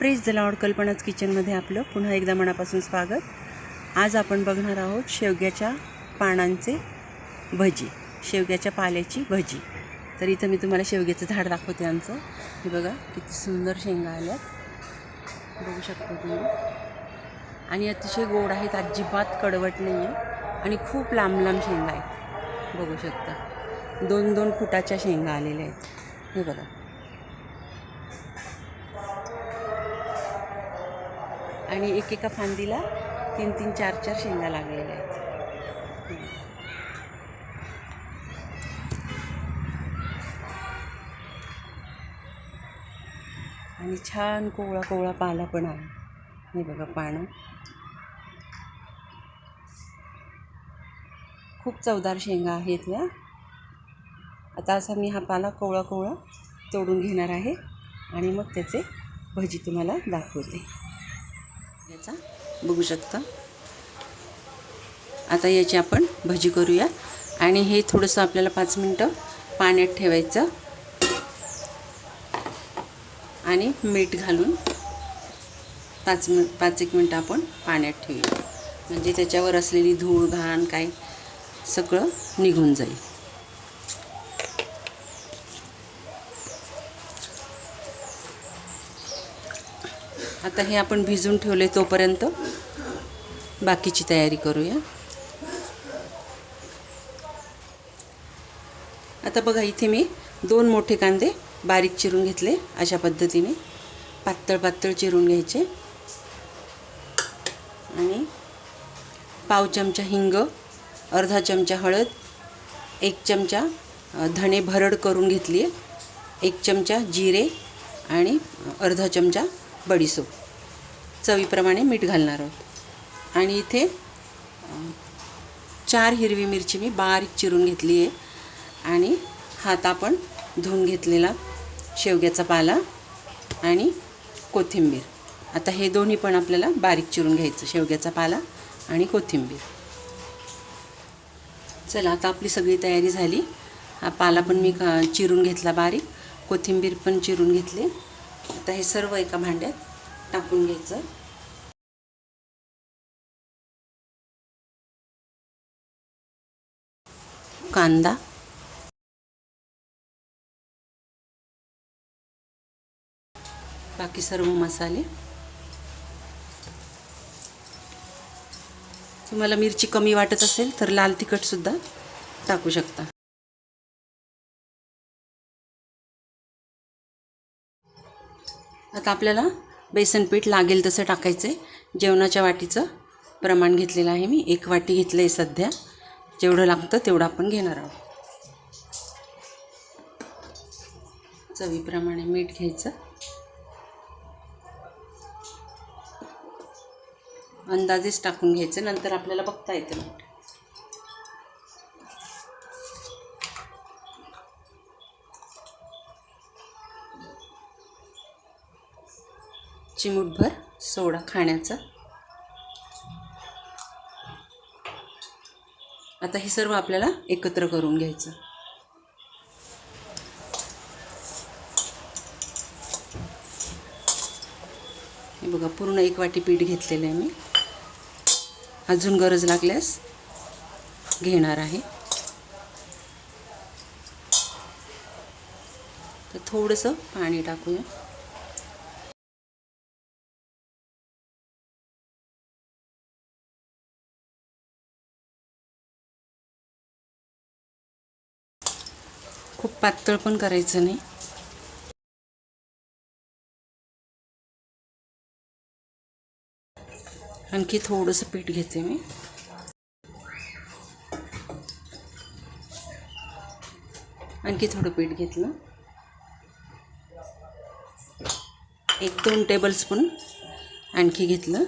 Praise the Lord. कल्पनाच किचनमध्ये आपलं पुन्हा एकदा मनापासून स्वागत. आज आपण बघणार आहोत शेवग्याच्या पानांचे भजी, शेवग्याच्या पाल्याची भजी. तर इथं मी तुम्हाला शेवग्याचं झाड दाखवते आमचं. हे बघा किती सुंदर शेंगा आल्यात, बघू शकता तुम्ही. आणि अतिशय गोड आहेत, अजिबात कडवट नाही आहे आणि खूप लांब लांब शेंगा आहेत, बघू शकता. 2-2 फुटाच्या शेंगा आलेल्या आहेत. हे बघा. आणि एकेका फांदीला 3-3, 4-4 शेंगा लागलेल्या आहेत. आणि छान कोवळा कोवळा पाला पण आहे. हे बघा पानं, खूप चवदार शेंगा आहेत या. आता असा मी हा पाला कोवळा कोवळा तोडून घेणार आहे आणि मग त्याचे भजी तुम्हाला दाखवते. याचा बघू शकता. आता याची आपण भजी करूया. आणि हे थोडंसं आपल्याला 5 मिनटं पाण्यात ठेवायचं आणि मीठ घालून 5-1 मिनटं आपण पाण्यात ठेवूया, म्हणजे त्याच्यावर असलेली धूळ घाण काय सगळं निघून जाईल. आता हे आपण भिजून ठेवले तोपर्यंत बाकीची तयारी करूया. आता बघा, इथे मी 2 मोठे कांदे बारीक चिरून घेतले. अशा पद्धतीने पातळ पातळ चिरून घ्यायचे. आणि पाव चमचा हिंग, अर्धा चमचा हळद, 1 चमचा धणे भरड करून घेतली आहे, 1 चमचा जिरे आणि अर्धा चमचा बडीशेप. चवीप्रमाणे मीठ घालणार आहोत. आणि इथे 4 हिरवी मिरची मी बारीक चिरून घेतली आहे. आणि हात आपण धुवून घेतलेला शेवग्याचा पाला आणि कोथिंबीर. आता हे दोन्ही पण आपल्याला बारीक चिरून घ्यायचं, शेवग्याचा पाला आणि कोथिंबीर. चला, आता आपली सगळी तयारी झाली. हा पाला पण मी चिरून घेतला बारीक, कोथिंबीर पण चिरून घेतली. आता हे सर्व एका भांड्यात टाकून घ्यायचं. कांदा, बाकी सर्व मसाले. तुम्हाला मिरची कमी वाटत असेल तर लाल तिखटसुद्धा टाकू शकता. आता आपल्याला बेसन पीठ लागेल तसं टाकायचं आहे. जेवणाच्या वाटीचं प्रमाण घेतलेलं आहे मी. 1 वाटी घेतलं आहे सध्या. जेवढं लागतं तेवढं आपण घेणार आहोत. चवीप्रमाणे मीठ घ्यायचं. अंदाजेच टाकून घ्यायचं, नंतर आपल्याला बघता येतं मीठ. चिमूटभर सोडा खाण्याचा. आता हे सर्व आपल्याला एकत्र करून घ्यायचं. हे बघा, पूर्ण 1 वाटी पीठ घेतलेलं आहे मी. अजून गरज लागल्यास घेणार आहे. तर थोडंसं पाणी टाकूया. खूप पातळ पण करायचं नाही. आणखी थोडंसं पीठ घेते मी. आणखी थोडं पीठ घेतलं. 1-2 टेबलस्पून आणखी घेतलं.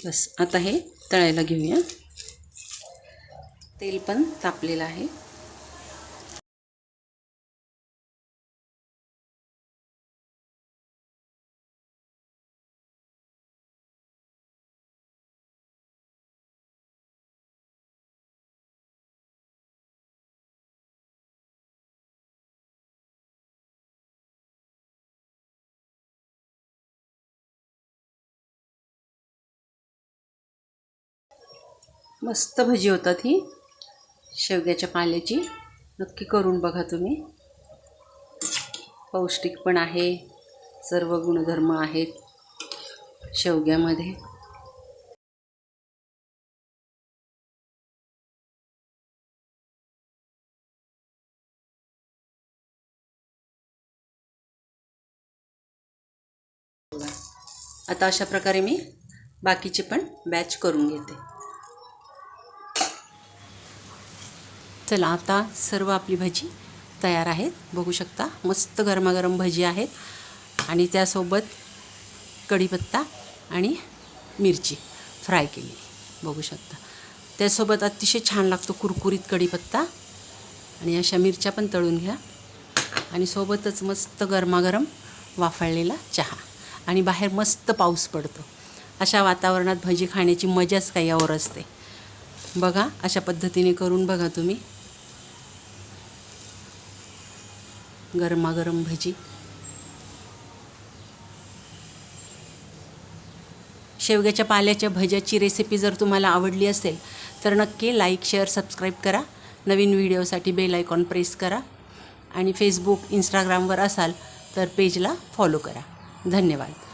बस, आता हे तळायला घेऊया. तेल पण तापलेलं आहे. मस्त भजी होतात ही शेवग्याच्या पाल्याची. नक्की करून बघा तुम्ही. पौष्टिक पण आहे, सर्व गुणधर्म आहेत शेवग्यामध्ये. आता अशा प्रकारे मी बाकीचे पण बॅच करून घेते. चला, आता सर्व आपली भजी तयार आहेत. बघू शकता मस्त गरमागरम भजी आहेत आणि त्यासोबत कढीपत्ता आणि मिरची फ्राय केली. बघू शकता त्यासोबत अतिशय छान लागतो कुरकुरीत कढीपत्ता. आणि अशा मिरच्या पण तळून घ्या आणि सोबतच मस्त गरमागरम वाफळलेला चहा. आणि बाहेर मस्त पाऊस पडतो. अशा वातावरणात भजी खाण्याची मजाच काही और असते. बघा, अशा पद्धतीने करून बघा तुम्ही. गरमागरम भजी. शेवग्याच्या पाल्याच्या भज्याची रेसिपी जर तुम्हाला आवडली असेल तर नक्की लाईक, शेअर, सबस्क्राईब करा. नवीन व्हिडिओसाठी बेल आयकॉन प्रेस करा. आणि फेसबुक, इंस्टाग्रामवर असाल तर पेजला फॉलो करा. धन्यवाद.